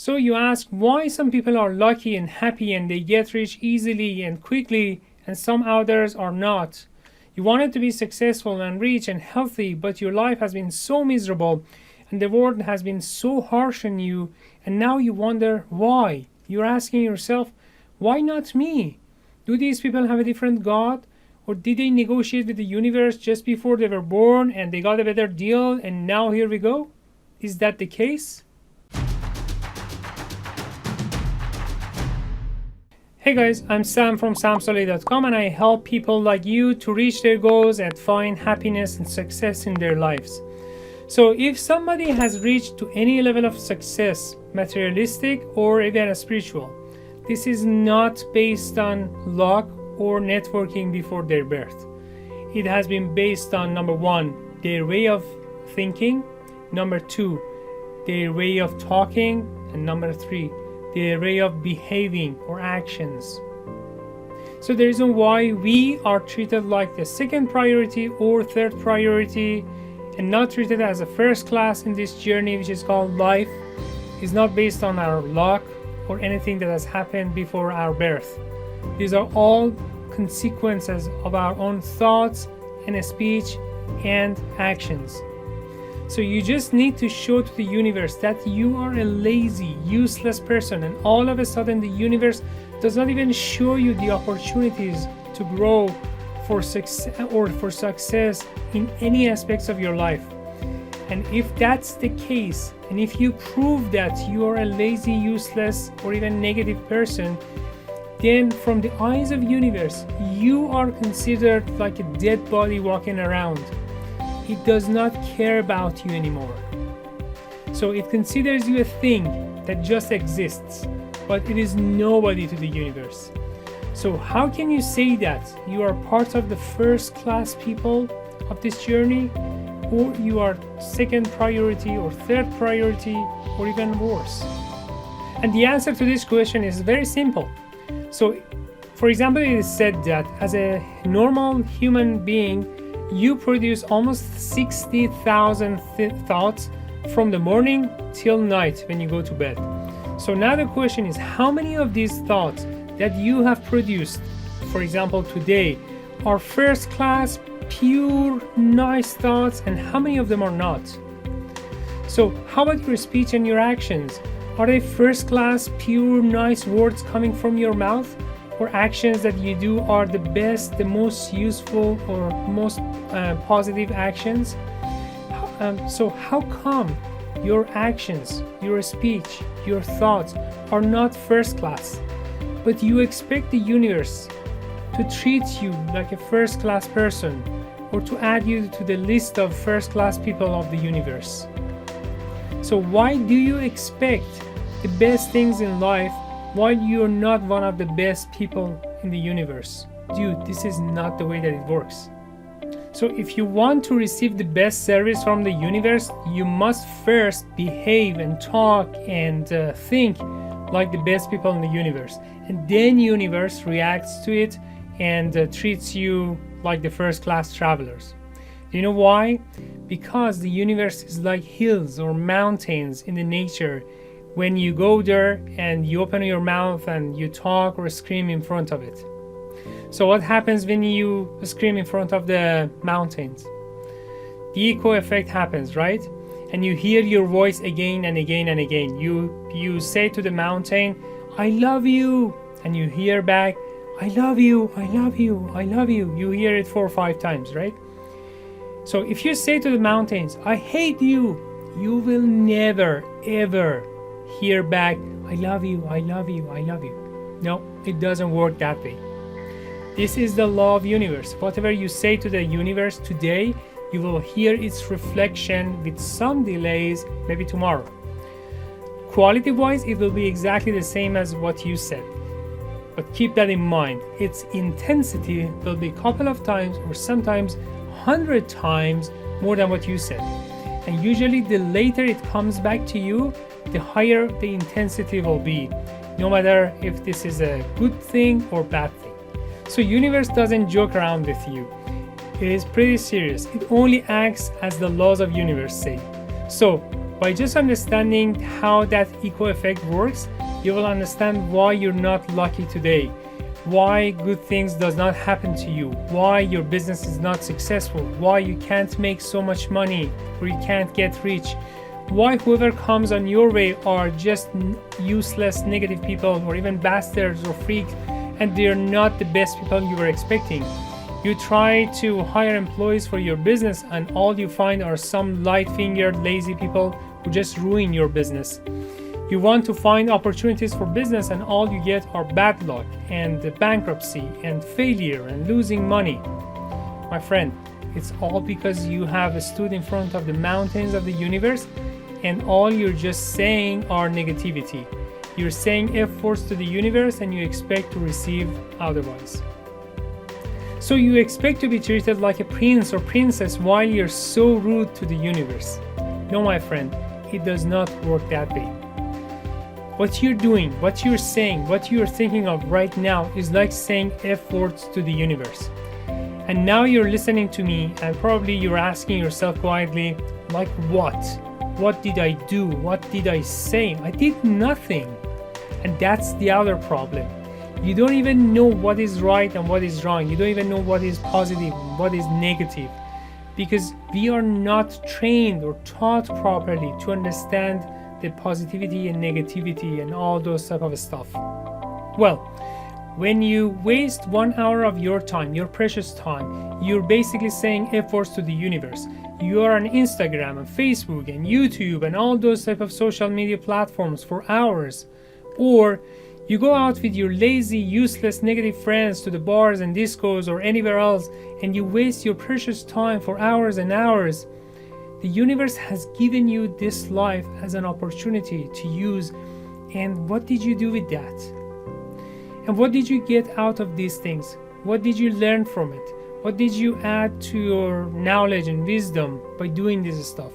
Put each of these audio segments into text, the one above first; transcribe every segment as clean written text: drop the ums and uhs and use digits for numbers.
So you ask why some people are lucky and happy and they get rich easily and quickly and some others are not. You wanted to be successful and rich and healthy, but your life has been so miserable and the world has been so harsh on you, and now you wonder why. You're asking yourself, why not me? Do these people have a different God? Or did they negotiate with the universe just before they were born and they got a better deal and now here we go? Is that the case? Hey guys, I'm Sam from samsolay.com and I help people like you to reach their goals and find happiness and success in their lives. So if somebody has reached to any level of success, materialistic or even spiritual, this is not based on luck or networking before their birth. It has been based on, number one, their way of thinking, number two, their way of talking, and number three, their way of behaving or actions. So the reason why we are treated like the second priority or third priority and not treated as a first class in this journey, which is called life, is not based on our luck or anything that has happened before our birth. These are all consequences of our own thoughts and speech and actions. So you just need to show to the universe that you are a lazy, useless person, and all of a sudden the universe does not even show you the opportunities to grow for success in any aspects of your life. And if that's the case, and if you prove that you are a lazy, useless, or even negative person, then from the eyes of universe, you are considered like a dead body walking around. It does not care about you anymore. So it considers you a thing that just exists, but it is nobody to the universe. So how can you say that you are part of the first class people of this journey, or you are second priority or third priority or even worse? And the answer to this question is very simple. So for example, it is said that as a normal human being, you produce almost 60,000 thoughts from the morning till night when you go to bed. So now the question is, how many of these thoughts that you have produced, for example today, are first class, pure, nice thoughts, and how many of them are not? So how about your speech and your actions? Are they first class, pure, nice words coming from your mouth? Or actions that you do are the best, the most useful, or most positive actions? So how come your actions, your speech, your thoughts are not first class, but you expect the universe to treat you like a first class person or to add you to the list of first class people of the universe? So why do you expect the best things in life while you're not one of the best people in the universe? Dude, this is not the way that it works. So if you want to receive the best service from the universe, you must first behave and talk and think like the best people in the universe. And then universe reacts to it and treats you like the first class travelers. Do you know why? Because the universe is like hills or mountains in the nature. When you go there and you open your mouth and you talk or scream in front of it. So what happens when you scream in front of the mountains? The echo effect happens, right? And you hear your voice again and again and again. You say to the mountain, I love you. And you hear back, I love you, I love you, I love you. You hear it 4 or 5 times, right? So if you say to the mountains, I hate you, you will never, ever hear back, I love you, I love you, I love you. No, it doesn't work that way. This is the law of universe. Whatever you say to the universe today, you will hear its reflection with some delays, maybe tomorrow. Quality-wise, it will be exactly the same as what you said. But keep that in mind. Its intensity will be a couple of times or sometimes 100 times more than what you said. And usually the later it comes back to you, the higher the intensity will be, no matter if this is a good thing or bad thing. So universe doesn't joke around with you. It is pretty serious. It only acts as the laws of universe say. So By just understanding how that echo effect works, you will understand why you're not lucky today, why good things does not happen to you, why your business is not successful, why you can't make so much money or you can't get rich, why whoever comes on your way are just useless negative people or even bastards or freaks, and they're not the best people you were expecting. You try to hire employees for your business and all you find are some light-fingered lazy people who just ruin your business. You want to find opportunities for business and all you get are bad luck and bankruptcy and failure and losing money. My friend, it's all because you have stood in front of the mountains of the universe and all you're just saying are negativity. You're saying F-words to the universe and you expect to receive otherwise. So you expect to be treated like a prince or princess while you're so rude to the universe. No, my friend, it does not work that way. What you're doing, what you're saying, what you're thinking of right now is like saying F-words to the universe. And now you're listening to me and probably you're asking yourself quietly, like what? What did I do? What did I say? I did nothing. And that's the other problem. You don't even know what is right and what is wrong. You don't even know what is positive and what is negative. Because we are not trained or taught properly to understand the positivity and negativity and all those type of stuff. Well, when you waste 1 hour of your time, your precious time, you're basically saying F-words to the universe. You are on Instagram and Facebook and YouTube and all those type of social media platforms for hours. Or you go out with your lazy, useless, negative friends to the bars and discos or anywhere else and you waste your precious time for hours and hours. The universe has given you this life as an opportunity to use, and what did you do with that? And what did you get out of these things? What did you learn from it? What did you add to your knowledge and wisdom by doing this stuff?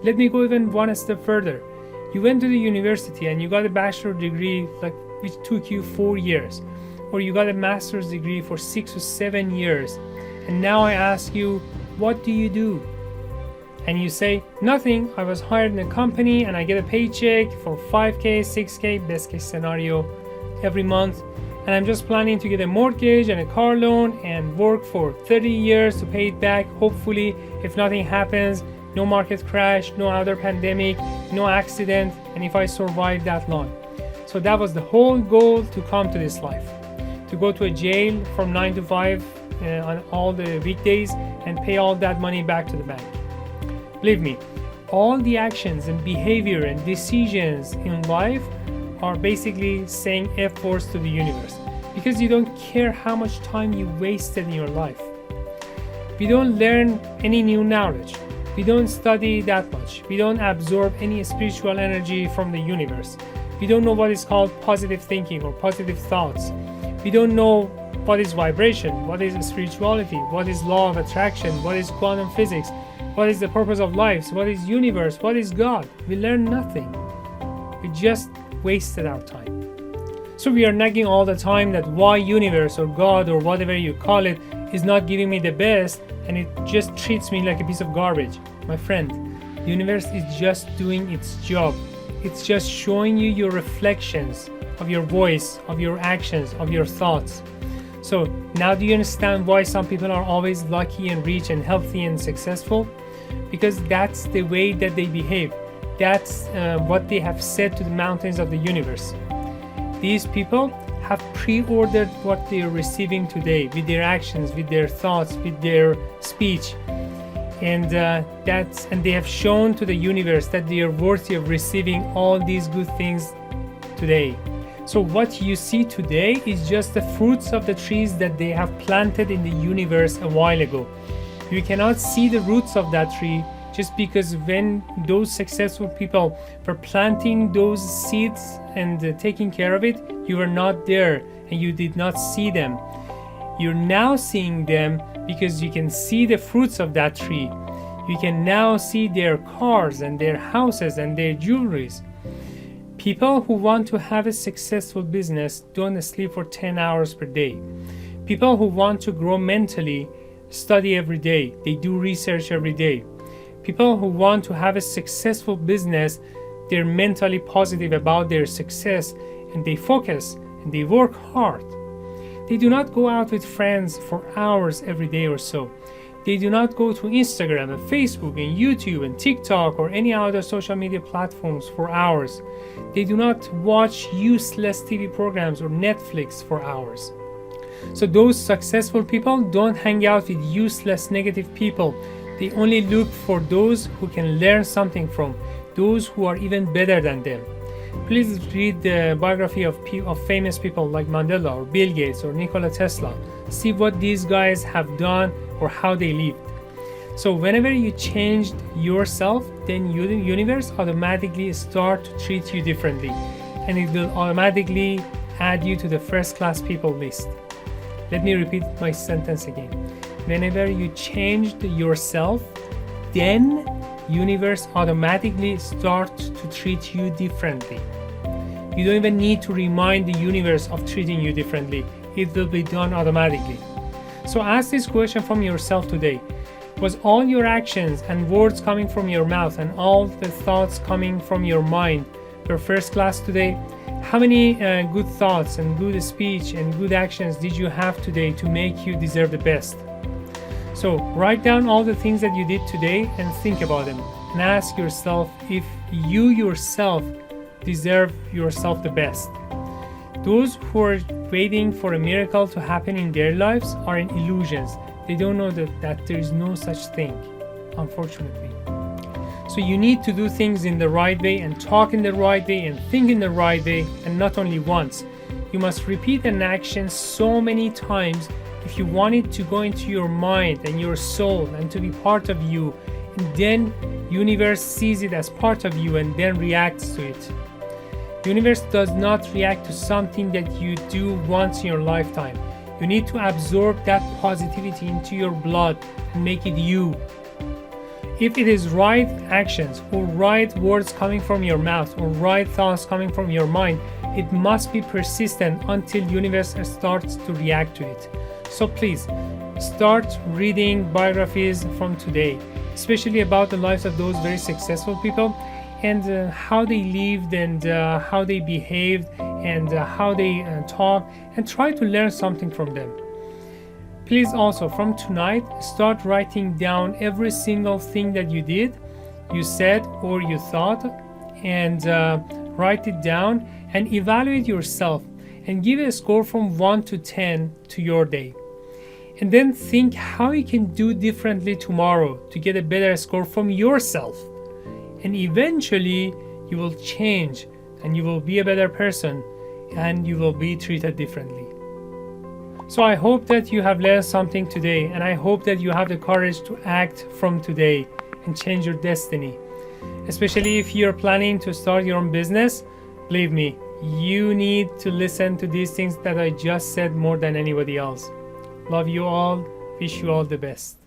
Let me go even one step further. You went to the university and you got a bachelor degree which took you 4 years, or you got a master's degree for 6 or 7 years, and now I ask you, what do you do? And you say, nothing, I was hired in a company and I get a paycheck for 5K, 6K, best case scenario, every month. And I'm just planning to get a mortgage and a car loan and work for 30 years to pay it back. Hopefully, if nothing happens, no market crash, no other pandemic, no accident, and if I survive that long. So that was the whole goal to come to this life. To go to a jail from 9 to 5 on all the weekdays and pay all that money back to the bank. Believe me, all the actions and behavior and decisions in life are basically saying F-words to the universe because you don't care how much time you wasted in your life. We don't learn any new knowledge. We don't study that much. We don't absorb any spiritual energy from the universe. We don't know what is called positive thinking or positive thoughts. We don't know what is vibration, what is spirituality, what is law of attraction, what is quantum physics, what is the purpose of life, what is universe, what is God. We learn nothing. We just wasted our time. So we are nagging all the time that why universe or God or whatever you call it is not giving me the best and it just treats me like a piece of garbage. My friend, the universe is just doing its job. It's just showing you your reflections of your voice, of your actions, of your thoughts. So now do you understand why some people are always lucky and rich and healthy and successful? Because that's the way that they behave. That's what they have said to the mountains of the universe. These people have pre-ordered what they are receiving today with their actions, with their thoughts, with their speech. And they have shown to the universe that they are worthy of receiving all these good things today. So what you see today is just the fruits of the trees that they have planted in the universe a while ago. You cannot see the roots of that tree just because when those successful people were planting those seeds and taking care of it, you were not there and you did not see them. You're now seeing them because you can see the fruits of that tree. You can now see their cars and their houses and their jewelries. People who want to have a successful business don't sleep for 10 hours per day. People who want to grow mentally study every day. They do research every day. People who want to have a successful business, they're mentally positive about their success, and they focus and they work hard. They do not go out with friends for hours every day or so. They do not go to Instagram and Facebook and YouTube and TikTok or any other social media platforms for hours. They do not watch useless TV programs or Netflix for hours. So those successful people don't hang out with useless negative people. They only look for those who can learn something from, those who are even better than them. Please read the biography of famous people like Mandela or Bill Gates or Nikola Tesla. See what these guys have done or how they lived. So whenever you changed yourself, then the universe automatically start to treat you differently, and it will automatically add you to the first class people list. Let me repeat my sentence again. Whenever you changed yourself, then universe automatically start to treat you differently. You don't even need to remind the universe of treating you differently. It will be done automatically. So ask this question from yourself today. Was all your actions and words coming from your mouth and all the thoughts coming from your mind were first class today? How many good thoughts and good speech and good actions did you have today to make you deserve the best? So write down all the things that you did today and think about them, and ask yourself if you yourself deserve yourself the best. Those who are waiting for a miracle to happen in their lives are in illusions. They don't know that there is no such thing, unfortunately. So you need to do things in the right way and talk in the right way and think in the right way, and not only once. You must repeat an action so many times if you want it to go into your mind and your soul and to be part of you, and then universe sees it as part of you and then reacts to it. Universe does not react to something that you do once in your lifetime. You need to absorb that positivity into your blood and make it you. If it is right actions or right words coming from your mouth or right thoughts coming from your mind, it must be persistent until universe starts to react to it. So please start reading biographies from today, especially about the lives of those very successful people and how they lived and how they behaved and how they talk, and try to learn something from them. Please also from tonight start writing down every single thing that you did, you said, or you thought, and write it down and evaluate yourself and give a score from 1 to 10 to your day. And then think how you can do differently tomorrow to get a better score from yourself. And eventually you will change and you will be a better person and you will be treated differently. So I hope that you have learned something today, and I hope that you have the courage to act from today and change your destiny. Especially if you're planning to start your own business, believe me, you need to listen to these things that I just said more than anybody else. Love you all. Wish you all the best.